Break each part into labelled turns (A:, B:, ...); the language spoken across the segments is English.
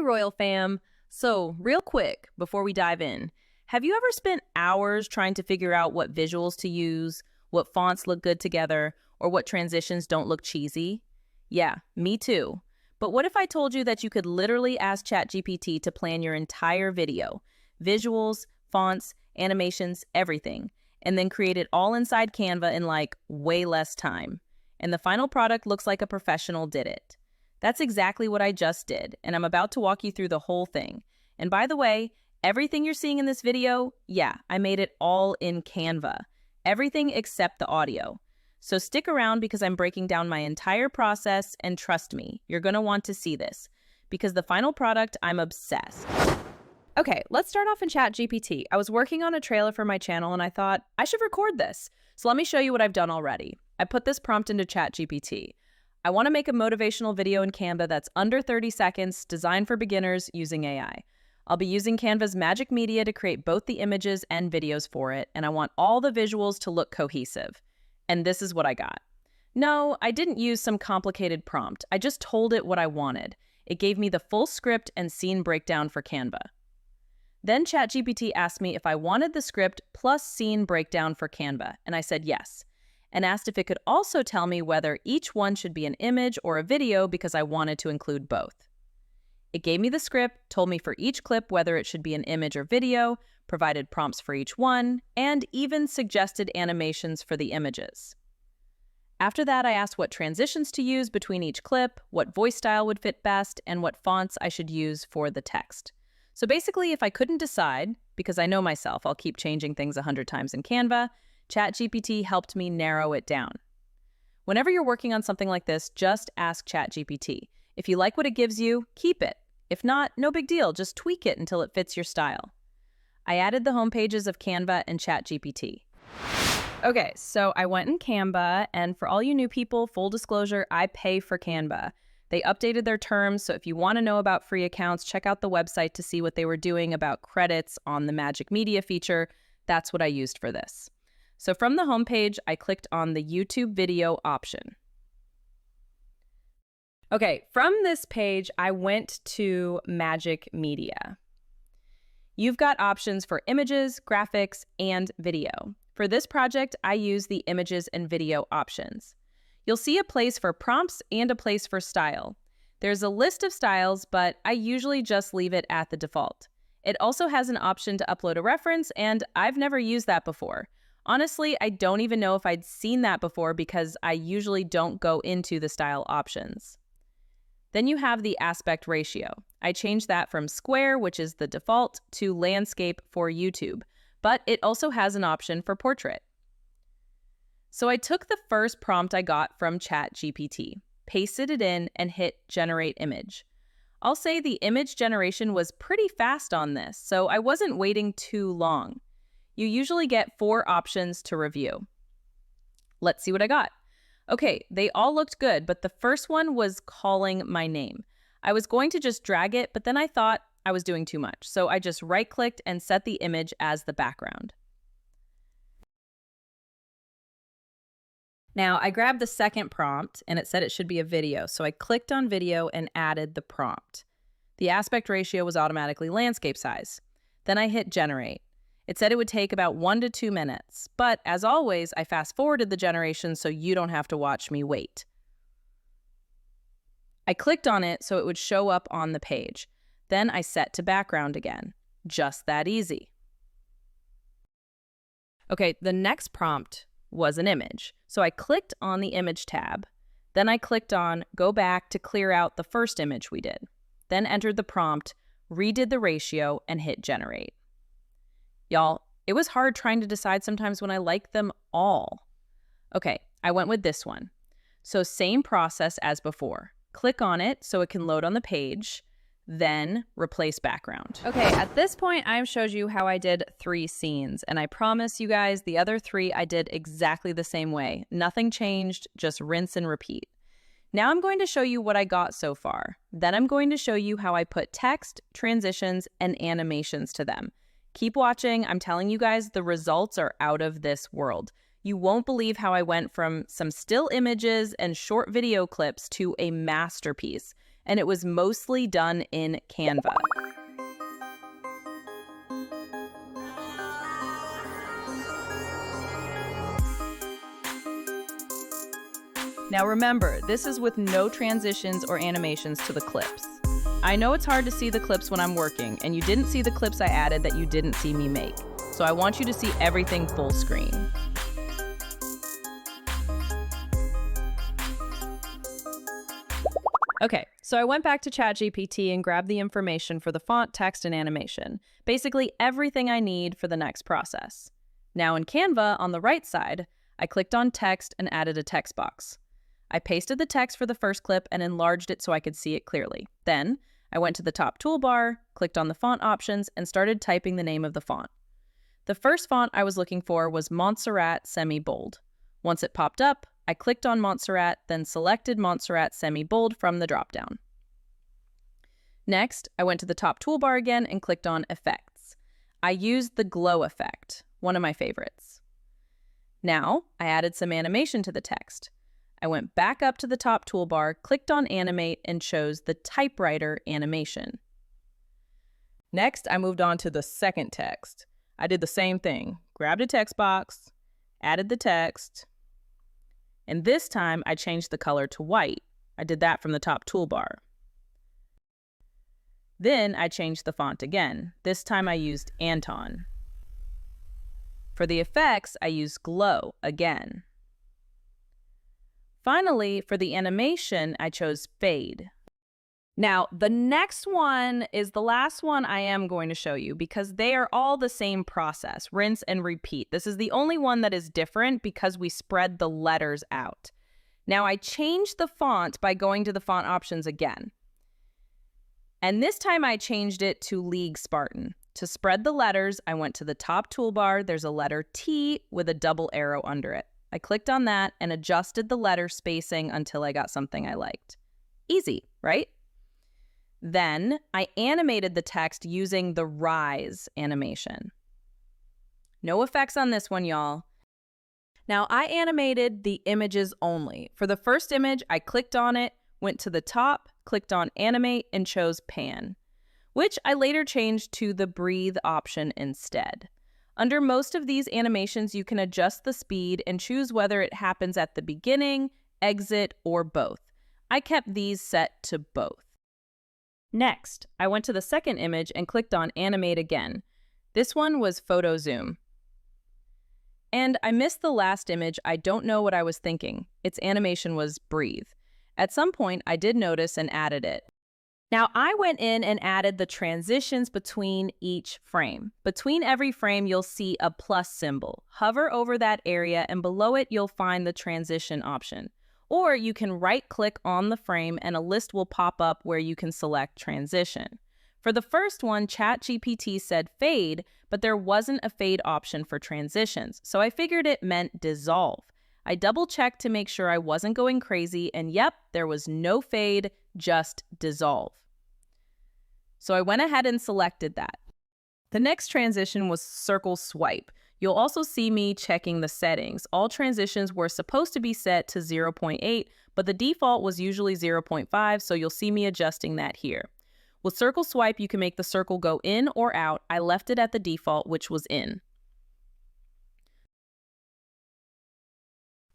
A: Hey, Royal Fam. So, real quick, before we dive in, have you ever spent hours trying to figure out what visuals to use, what fonts look good together, or what transitions don't look cheesy? Yeah, me too. But what if I told you that you could literally ask ChatGPT to plan your entire video, visuals, fonts, animations, everything, and then create it all inside Canva in like way less time? And the final product looks like a professional did it. That's exactly what I just did, and I'm about to walk you through the whole thing. And by the way, everything you're seeing in this video, yeah, I made it all in Canva. Everything except the audio. So stick around because I'm breaking down my entire process, and trust me, you're gonna want to see this. Because the final product, I'm obsessed. Okay, let's start off in ChatGPT. I was working on a trailer for my channel and I thought, I should record this. So let me show you what I've done already. I put this prompt into ChatGPT. I want to make a motivational video in Canva that's under 30 seconds, designed for beginners using AI. I'll be using Canva's Magic Media to create both the images and videos for it, and I want all the visuals to look cohesive. And this is what I got. No, I didn't use some complicated prompt. I just told it what I wanted. It gave me the full script and scene breakdown for Canva. Then ChatGPT asked me if I wanted the script plus scene breakdown for Canva, and I said yes, and asked if it could also tell me whether each one should be an image or a video because I wanted to include both. It gave me the script, told me for each clip whether it should be an image or video, provided prompts for each one, and even suggested animations for the images. After that, I asked what transitions to use between each clip, what voice style would fit best, and what fonts I should use for the text. So basically, if I couldn't decide, because I know myself, I'll keep changing things 100 times in Canva, ChatGPT helped me narrow it down. Whenever you're working on something like this, just ask ChatGPT. If you like what it gives you, keep it. If not, no big deal, just tweak it until it fits your style. I added the home pages of Canva and ChatGPT. Okay, so I went in Canva, and for all you new people, full disclosure, I pay for Canva. They updated their terms, so if you want to know about free accounts, check out the website to see what they were doing about credits on the Magic Media feature. That's what I used for this. So from the homepage, I clicked on the YouTube video option. Okay, from this page, I went to Magic Media. You've got options for images, graphics, and video. For this project, I use the images and video options. You'll see a place for prompts and a place for style. There's a list of styles, but I usually just leave it at the default. It also has an option to upload a reference, and I've never used that before. Honestly, I don't even know if I'd seen that before because I usually don't go into the style options. Then you have the aspect ratio. I changed that from square, which is the default, to landscape for YouTube, but it also has an option for portrait. So I took the first prompt I got from ChatGPT, pasted it in, and hit generate image. I'll say the image generation was pretty fast on this, so I wasn't waiting too long. You usually get 4 options to review. Let's see what I got. Okay, they all looked good, but the first one was calling my name. I was going to just drag it, but then I thought I was doing too much, so I just right-clicked and set the image as the background. Now, I grabbed the second prompt, and it said it should be a video, so I clicked on video and added the prompt. The aspect ratio was automatically landscape size. Then I hit generate. It said it would take about 1 to 2 minutes, but as always, I fast-forwarded the generation so you don't have to watch me wait. I clicked on it so it would show up on the page. Then I set to background again. Just that easy. Okay, the next prompt was an image. So I clicked on the image tab. Then I clicked on go back to clear out the first image we did. Then entered the prompt, redid the ratio, and hit generate. Y'all, it was hard trying to decide sometimes when I liked them all. Okay, I went with this one. So same process as before. Click on it so it can load on the page, then replace background. Okay, at this point, I've showed you how I did 3 scenes, and I promise you guys the other 3 I did exactly the same way. Nothing changed, just rinse and repeat. Now I'm going to show you what I got so far. Then I'm going to show you how I put text, transitions, and animations to them. Keep watching. I'm telling you guys, the results are out of this world. You won't believe how I went from some still images and short video clips to a masterpiece. and it was mostly done in Canva. Now remember, this is with no transitions or animations to the clips. I know it's hard to see the clips when I'm working, and you didn't see the clips I added that you didn't see me make. So I want you to see everything full screen. Okay, so I went back to ChatGPT and grabbed the information for the font, text, and animation. Basically everything I need for the next process. Now in Canva, on the right side, I clicked on text and added a text box. I pasted the text for the first clip and enlarged it so I could see it clearly. Then, I went to the top toolbar, clicked on the font options, and started typing the name of the font. The first font I was looking for was Montserrat Semi-Bold. Once it popped up, I clicked on Montserrat, then selected Montserrat Semi-Bold from the dropdown. Next, I went to the top toolbar again and clicked on Effects. I used the glow effect, one of my favorites. Now, I added some animation to the text. I went back up to the top toolbar, clicked on Animate, and chose the typewriter animation. Next, I moved on to the second text. I did the same thing. Grabbed a text box, added the text, and this time I changed the color to white. I did that from the top toolbar. Then I changed the font again. This time I used Anton. For the effects, I used Glow again. Finally, for the animation, I chose Fade. Now, the next one is the last one I am going to show you because they are all the same process, rinse and repeat. This is the only one that is different because we spread the letters out. Now, I changed the font by going to the font options again. And this time I changed it to League Spartan. To spread the letters, I went to the top toolbar. There's a letter T with a double arrow under it. I clicked on that and adjusted the letter spacing until I got something I liked. Easy, right? Then I animated the text using the Rise animation. No effects on this one, y'all. Now I animated the images only. For the first image, I clicked on it, went to the top, clicked on Animate, and chose Pan, which I later changed to the Breathe option instead. Under most of these animations, you can adjust the speed and choose whether it happens at the beginning, exit, or both. I kept these set to both. Next, I went to the second image and clicked on Animate again. This one was Photo Zoom. And I missed the last image. I don't know what I was thinking. Its animation was Breathe. At some point, I did notice and added it. Now, I went in and added the transitions between each frame. Between every frame, you'll see a plus symbol. Hover over that area, and below it, you'll find the transition option. Or you can right-click on the frame, and a list will pop up where you can select transition. For the first one, ChatGPT said fade, but there wasn't a fade option for transitions, so I figured it meant dissolve. I double-checked to make sure I wasn't going crazy, and yep, there was no fade, just dissolve. So I went ahead and selected that. The next transition was circle swipe. You'll also see me checking the settings. All transitions were supposed to be set to 0.8, but the default was usually 0.5, so you'll see me adjusting that here. With circle swipe, you can make the circle go in or out. I left it at the default, which was in.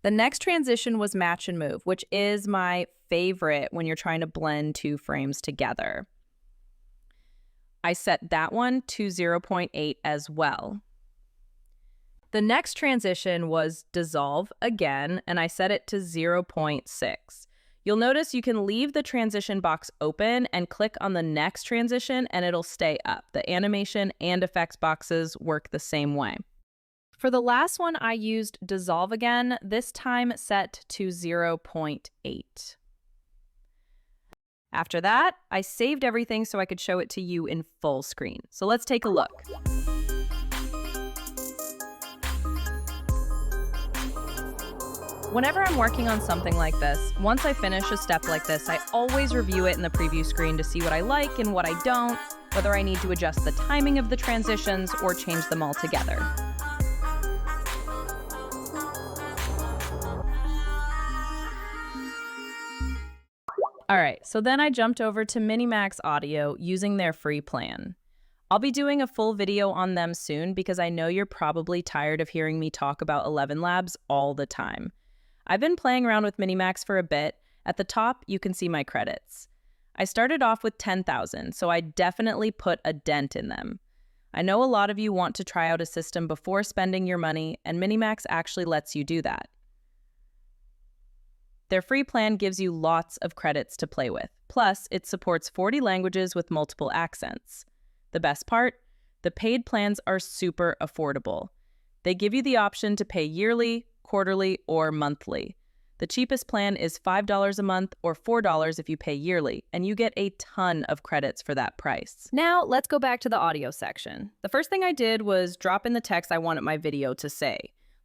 A: The next transition was match and move, which is my favorite when you're trying to blend two frames together. I set that one to 0.8 as well. The next transition was dissolve again, and I set it to 0.6. You'll notice you can leave the transition box open and click on the next transition and it'll stay up. The animation and effects boxes work the same way. For the last one, I used dissolve again, this time set to 0.8. After that, I saved everything so I could show it to you in full screen. So let's take a look. Whenever I'm working on something like this, once I finish a step like this, I always review it in the preview screen to see what I like and what I don't, whether I need to adjust the timing of the transitions or change them all together. All right, so then I jumped over to MiniMax Audio using their free plan. I'll be doing a full video on them soon because I know you're probably tired of hearing me talk about ElevenLabs all the time. I've been playing around with MiniMax for a bit. At the top, you can see my credits. I started off with 10,000, so I definitely put a dent in them. I know a lot of you want to try out a system before spending your money, and MiniMax actually lets you do that. Their free plan gives you lots of credits to play with. Plus, it supports 40 languages with multiple accents. The best part? The paid plans are super affordable. They give you the option to pay yearly, quarterly, or monthly. The cheapest plan is $5 a month or $4 if you pay yearly, and you get a ton of credits for that price. Now, let's go back to the audio section. The first thing I did was drop in the text I wanted my video to say.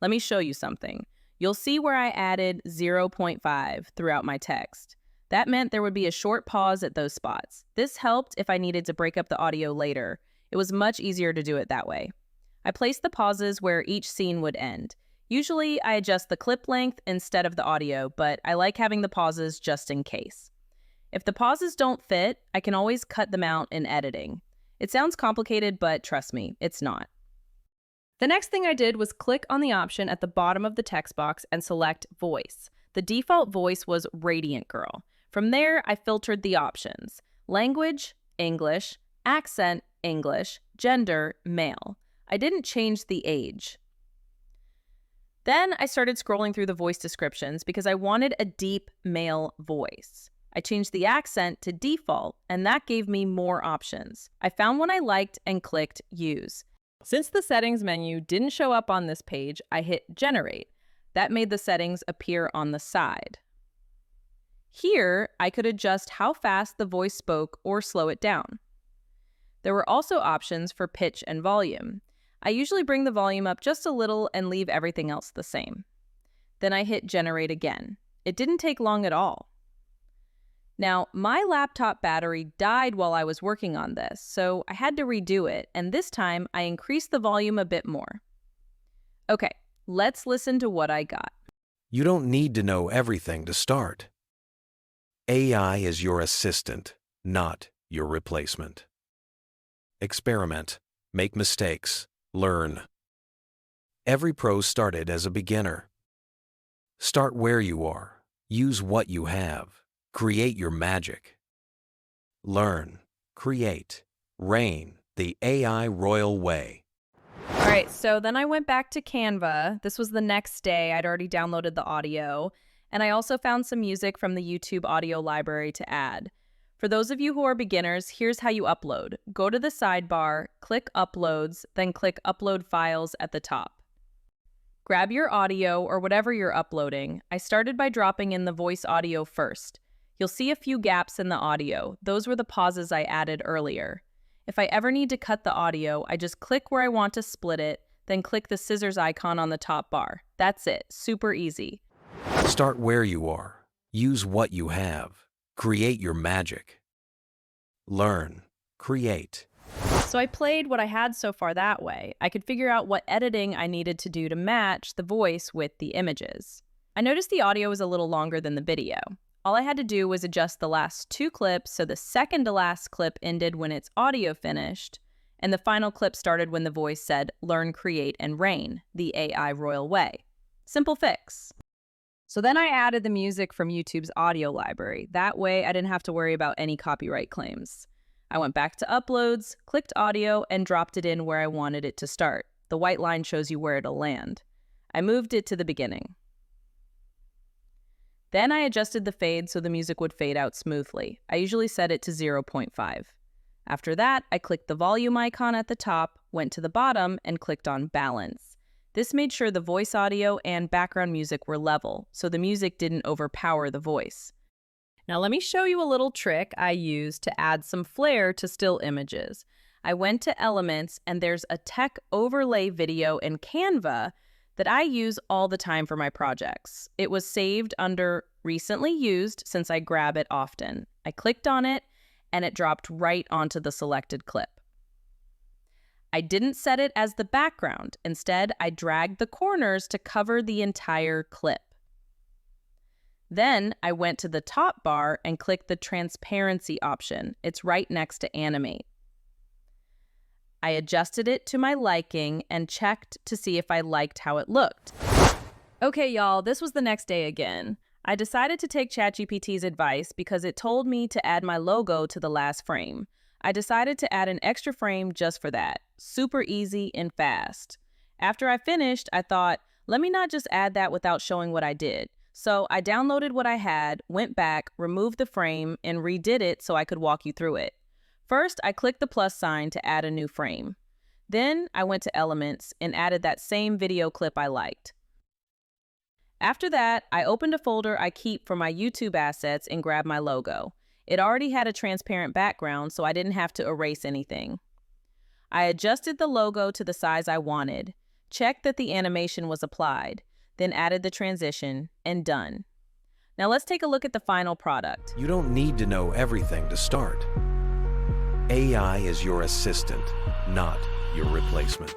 A: Let me show you something. You'll see where I added 0.5 throughout my text. That meant there would be a short pause at those spots. This helped if I needed to break up the audio later. It was much easier to do it that way. I placed the pauses where each scene would end. Usually, I adjust the clip length instead of the audio, but I like having the pauses just in case. If the pauses don't fit, I can always cut them out in editing. It sounds complicated, but trust me, it's not. The next thing I did was click on the option at the bottom of the text box and select Voice. The default voice was Radiant Girl. From there, I filtered the options: language, English; accent, English; gender, male. I didn't change the age. Then I started scrolling through the voice descriptions because I wanted a deep male voice. I changed the accent to default, and that gave me more options. I found one I liked and clicked Use. Since the settings menu didn't show up on this page, I hit Generate. That made the settings appear on the side. Here, I could adjust how fast the voice spoke or slow it down. There were also options for pitch and volume. I usually bring the volume up just a little and leave everything else the same. Then I hit Generate again. It didn't take long at all. Now, my laptop battery died while I was working on this, so I had to redo it, and this time I increased the volume a bit more. Okay, let's listen to what I got.
B: You don't need to know everything to start. AI is your assistant, not your replacement. Experiment, make mistakes, learn. Every pro started as a beginner. Start where you are. Use what you have. Create your magic. Learn, create, reign the AI royal way.
A: All right, so then I went back to Canva. This was the next day. I'd already downloaded the audio, and I also found some music from the YouTube audio library to add. For those of you who are beginners, here's how you upload. Go to the sidebar, click Uploads, then click Upload Files at the top. Grab your audio or whatever you're uploading. I started by dropping in the voice audio first. You'll see a few gaps in the audio. Those were the pauses I added earlier. If I ever need to cut the audio, I just click where I want to split it, then click the scissors icon on the top bar. That's it. Super easy.
B: Start where you are. Use what you have. Create your magic. Learn, create.
A: So I played what I had so far that way. I could figure out what editing I needed to do to match the voice with the images. I noticed the audio was a little longer than the video. All I had to do was adjust the last two clips so the second to last clip ended when its audio finished, and the final clip started when the voice said, "Learn, create, and reign the AI royal way." Simple fix. So then I added the music from YouTube's audio library. That way I didn't have to worry about any copyright claims. I went back to Uploads, clicked Audio, and dropped it in where I wanted it to start. The white line shows you where it'll land. I moved it to the beginning. Then I adjusted the fade so the music would fade out smoothly. I usually set it to 0.5. After that, I clicked the volume icon at the top, went to the bottom, and clicked on Balance. This made sure the voice audio and background music were level, so the music didn't overpower the voice. Now let me show you a little trick I used to add some flair to still images. I went to Elements, and there's a tech overlay video in Canva that I use all the time for my projects. It was saved under Recently Used since I grab it often. I clicked on it, and it dropped right onto the selected clip. I didn't set it as the background. Instead, I dragged the corners to cover the entire clip. Then I went to the top bar and clicked the transparency option. It's right next to animate. I adjusted it to my liking and checked to see if I liked how it looked. Okay, y'all, this was the next day again. I decided to take ChatGPT's advice because it told me to add my logo to the last frame. I decided to add an extra frame just for that. Super easy and fast. After I finished, I thought, let me not just add that without showing what I did. So I downloaded what I had, went back, removed the frame, and redid it so I could walk you through it. First, I clicked the plus sign to add a new frame. Then I went to Elements and added that same video clip I liked. After that, I opened a folder I keep for my YouTube assets and grabbed my logo. It already had a transparent background, so I didn't have to erase anything. I adjusted the logo to the size I wanted, checked that the animation was applied, then added the transition, and done. Now let's take a look at the final product.
B: You don't need to know everything to start. AI is your assistant, not your replacement.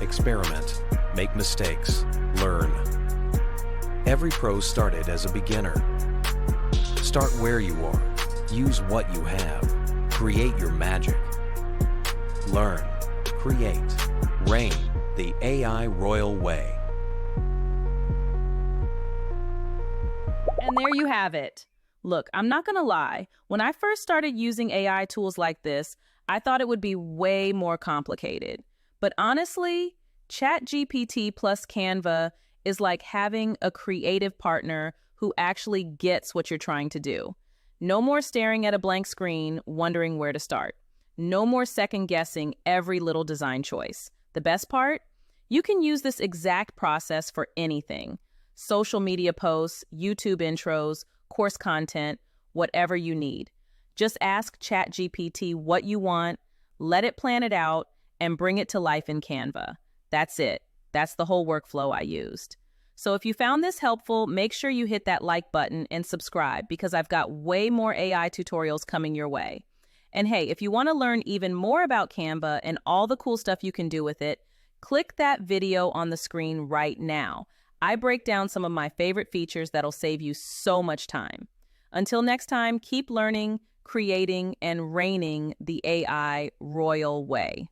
B: Experiment, make mistakes, learn. Every pro started as a beginner. Start where you are, use what you have, create your magic. Learn, create, reign the AI royal way.
A: And there you have it. Look, I'm not gonna lie. When I first started using AI tools like this, I thought it would be way more complicated. But honestly, ChatGPT plus Canva is like having a creative partner who actually gets what you're trying to do. No more staring at a blank screen, wondering where to start. No more second guessing every little design choice. The best part? You can use this exact process for anything. Social media posts, YouTube intros, course content, whatever you need. Just ask ChatGPT what you want, let it plan it out, and bring it to life in Canva. That's it. That's the whole workflow I used. So if you found this helpful, make sure you hit that like button and subscribe because I've got way more AI tutorials coming your way. And hey, if you want to learn even more about Canva and all the cool stuff you can do with it, click that video on the screen right now. I break down some of my favorite features that'll save you so much time. Until next time, keep learning, creating, and reigning the AI royal way.